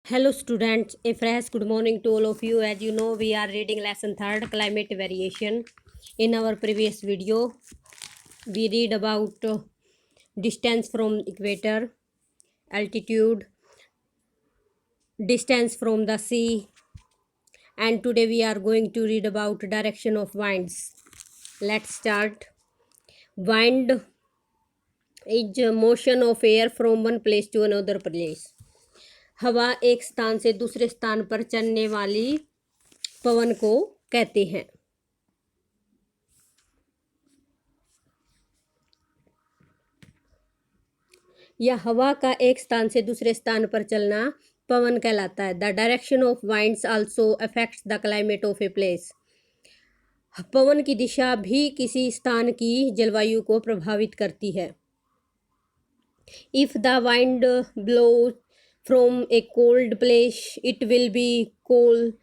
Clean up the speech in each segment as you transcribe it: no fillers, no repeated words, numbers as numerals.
Hello students, a fresh good morning to all of you. As you know, we are reading lesson 3rd, climate variation. In our previous video, we read about distance from equator, altitude, distance from the sea, and today we are going to read about direction of winds. Let's start. Wind is motion of air from one place to another place. हवा एक स्थान से दूसरे स्थान पर चलने वाली पवन को कहते हैं। या हवा का एक स्थान से दूसरे स्थान पर चलना पवन कहलाता है। The direction of winds also affects the climate of a place. पवन की दिशा भी किसी स्थान की जलवायु को प्रभावित करती है। If the wind blow from A cold place it will be cold,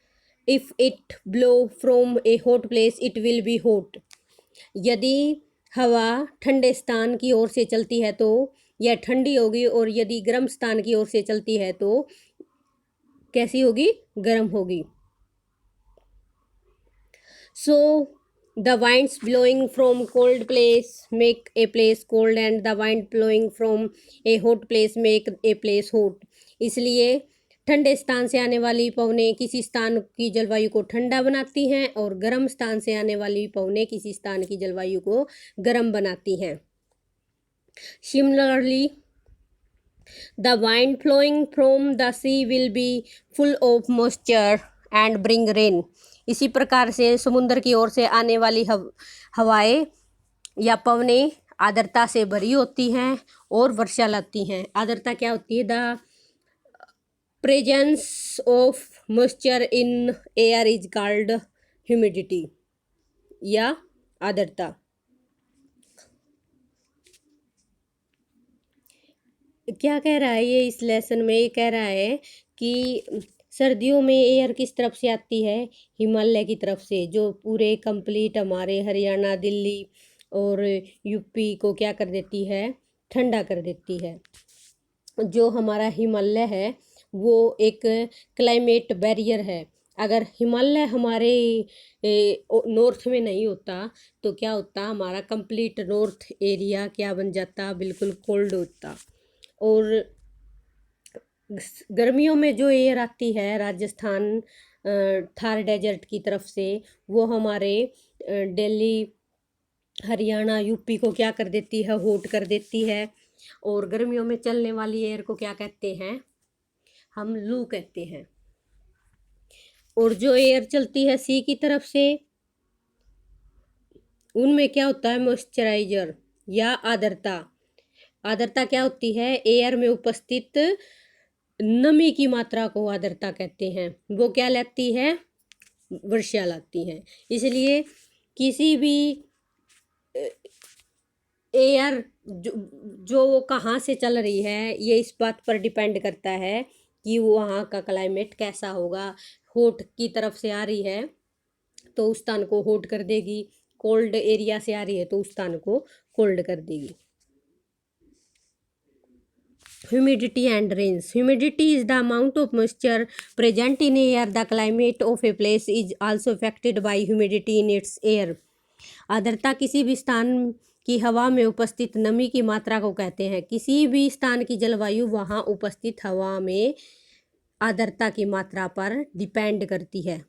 if it blow from A hot place it will be hot. यदि हवा ठंडे स्थान की ओर से चलती है तो यह ठंडी होगी, और यदि गर्म स्थान की ओर से चलती है तो कैसी होगी? गर्म होगी। So the winds blowing from cold place make a place cold and the wind blowing from A hot place make a place hot. इसलिए ठंडे स्थान से आने वाली पवनें किसी स्थान की जलवायु को ठंडा बनाती हैं, और गर्म स्थान से आने वाली पवनें किसी स्थान की जलवायु को गर्म बनाती हैं। Similarly, the wind flowing from the sea will be full of moisture and bring rain. इसी प्रकार से समुद्र की ओर से आने वाली हवाएं या पवनें आर्द्रता से भरी होती हैं और वर्षा लाती हैं। आर्द्रता क्या होती है? The presence of moisture in air is called humidity या आर्द्रता। क्या कह रहा है ये इस लेसन में? ये कह रहा है कि सर्दियों में एयर किस तरफ से आती है? हिमालय की तरफ से, जो पूरे कंप्लीट हमारे हरियाणा, दिल्ली और यूपी को क्या कर देती है? ठंडा कर देती है। जो हमारा हिमालय है वो एक क्लाइमेट बैरियर है। अगर हिमालय हमारे नॉर्थ में नहीं होता तो क्या होता? हमारा कंप्लीट नॉर्थ एरिया क्या बन जाता? बिल्कुल कोल्ड होता। और गर्मियों में जो एयर आती है राजस्थान थार डेजर्ट की तरफ से, वो हमारे दिल्ली, हरियाणा, यूपी को क्या कर देती है? हॉट कर देती है। और गर्मियों में चलने वाली एयर को क्या कहते हैं? हम लू कहते हैं। और जो एयर चलती है सी की तरफ से, उनमें क्या होता है? मॉइस्चराइजर या आर्द्रता। आर्द्रता क्या होती है? एयर में उपस्थित नमी की मात्रा को आर्द्रता कहते हैं। वो क्या लाती है? वर्षा लाती है। इसलिए किसी भी एयर जो कहाँ से चल रही है, ये इस बात पर डिपेंड करता है कि वहाँ का क्लाइमेट कैसा होगा। हॉट की तरफ से आ रही है तो उस स्थान को हॉट कर देगी, कोल्ड एरिया से आ रही है तो उस स्थान को कोल्ड कर देगी। Humidity and rains. Humidity is the amount of moisture present in air. The climate of a place is also affected by humidity in its air. आर्द्रता किसी भी स्थान की हवा में उपस्थित नमी की मात्रा को कहते हैं। किसी भी स्थान की जलवायु वहाँ उपस्थित हवा में आर्द्रता की मात्रा पर डिपेंड करती है।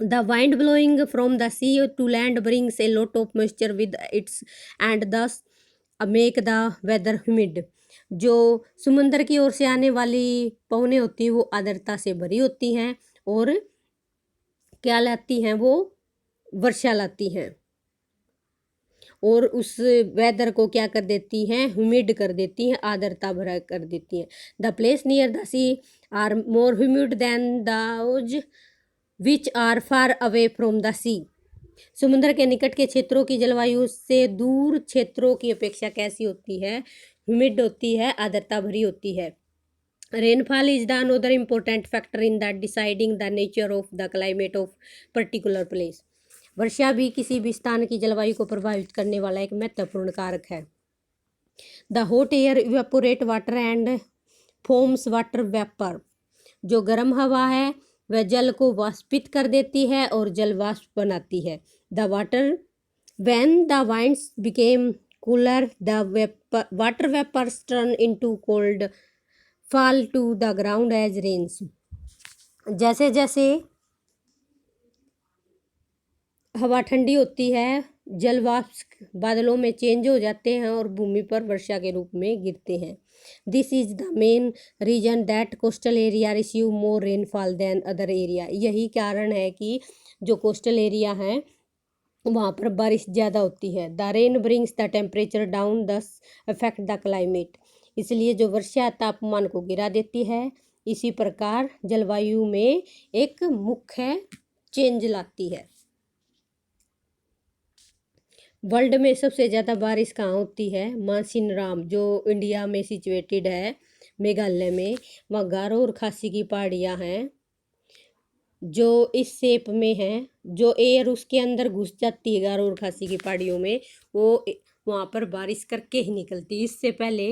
The wind blowing from the sea to land brings a lot of moisture with its and thus make the weather humid. जो समुद्र की ओर से आने वाली पवनें होती हैं वो आर्द्रता से भरी होती हैं और क्या लाती हैं? वो वर्षा लाती हैं और उस वेदर को क्या कर देती हैं? ह्यूमिड कर देती हैं, आर्द्रता भरा कर देती हैं। The place near the sea are more humid than those which are far away from the sea. समुद्र के निकट के क्षेत्रों की जलवायु से दूर क्षेत्रों की अपेक्षा कैसी होती है? ह्यूमिड होती है, आर्द्रता भरी होती है। Rainfall is the another important factor in the deciding the nature of the climate of particular place. वर्षा भी किसी भी स्थान की जलवायु को प्रभावित करने वाला एक महत्वपूर्ण कारक है। The hot air evaporate water and forms water vapour. जो गर्म हवा है वह जल को वाष्पित कर देती है और जल वाष्प बनाती है। The water when the winds became cooler, the water vapors turn into cold, fall to the ground as rains। जैसे जैसे हवा ठंडी होती है जल वाष्प बादलों में चेंज हो जाते हैं और भूमि पर वर्षा के रूप में गिरते हैं। This is the main reason that coastal area receive more rainfall than other area. यही कारण है कि जो कोस्टल एरिया है वहाँ पर बारिश ज़्यादा होती है। The rain brings the temperature down दस अफेक्ट द क्लाइमेट। इसलिए जो वर्षा तापमान को गिरा देती है, इसी प्रकार जलवायु में एक मुख्य चेंज लाती है। वर्ल्ड में सबसे ज़्यादा बारिश कहाँ होती है? मानसीनराम, जो इंडिया में सिचुएटेड है, मेघालय में। वहाँ गारो और खासी की पहाड़ियाँ हैं जो इस शेप में है। जो एयर उसके अंदर घुस जाती है गारो और खासी की पहाड़ियों में, वो वहाँ पर बारिश करके ही निकलती। इससे पहले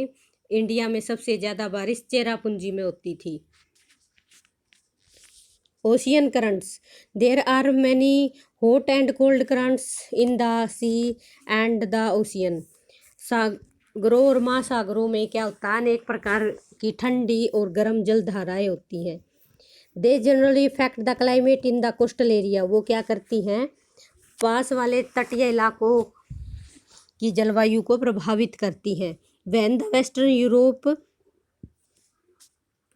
इंडिया में सबसे ज़्यादा बारिश चेरापूंजी में होती थी। Ocean currents, there are many hot and cold currents in the sea and the ocean. सागरों और महासागरों में क्या होता है, अनेक प्रकार की ठंडी और गर्म जलधाराएं होती हैं। They generally effect the climate in the coastal area. वो क्या करती हैं, पास वाले तटीय इलाकों की जलवायु को प्रभावित करती हैं। When the western Europe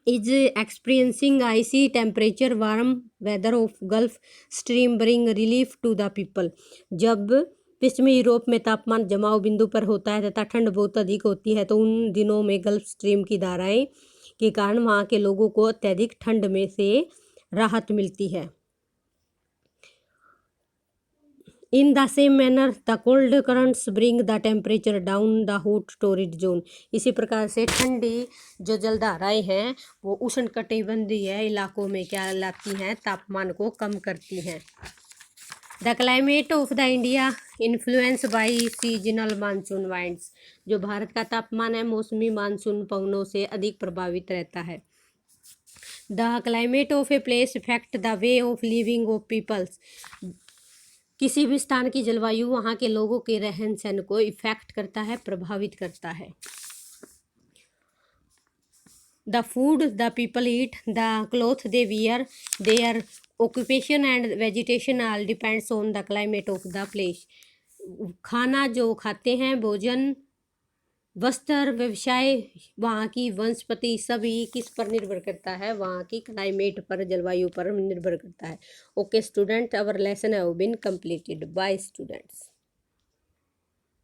is experiencing icy temperature, warm weather of Gulf Stream bring relief to the people। जब पश्चिमी यूरोप में तापमान जमाव बिंदु पर होता है तथा ठंड बहुत अधिक होती है, तो उन दिनों में गल्फ स्ट्रीम की धाराएं के कारण वहाँ के लोगों को अत्यधिक ठंड में से राहत मिलती है। In the same manner the cold currents bring the temperature down the hot torrid zone. इसी प्रकार से ठंडी जो जलधाराएं हैं वो उष्णकटिबंधीय इलाकों में क्या लाती हैं, तापमान को कम करती हैं। The climate of the India influence by seasonal monsoon winds. जो भारत का तापमान है मौसमी मानसून पवनों से अधिक प्रभावित रहता है। The climate of a place effect the way of living of peoples. किसी भी स्थान की जलवायु वहाँ के लोगों के रहन सहन को इफेक्ट करता है, प्रभावित करता है। The food the people eat, the cloth they wear, their occupation and vegetation all depends on the climate of the place. खाना जो खाते हैं, भोजन, वस्त्र, व्यवसाय, वहाँ की वनस्पति, सभी किस पर निर्भर करता है, वहाँ की क्लाइमेट पर, जलवायु पर निर्भर करता है। Okay student, our lesson have been completed. Bye students.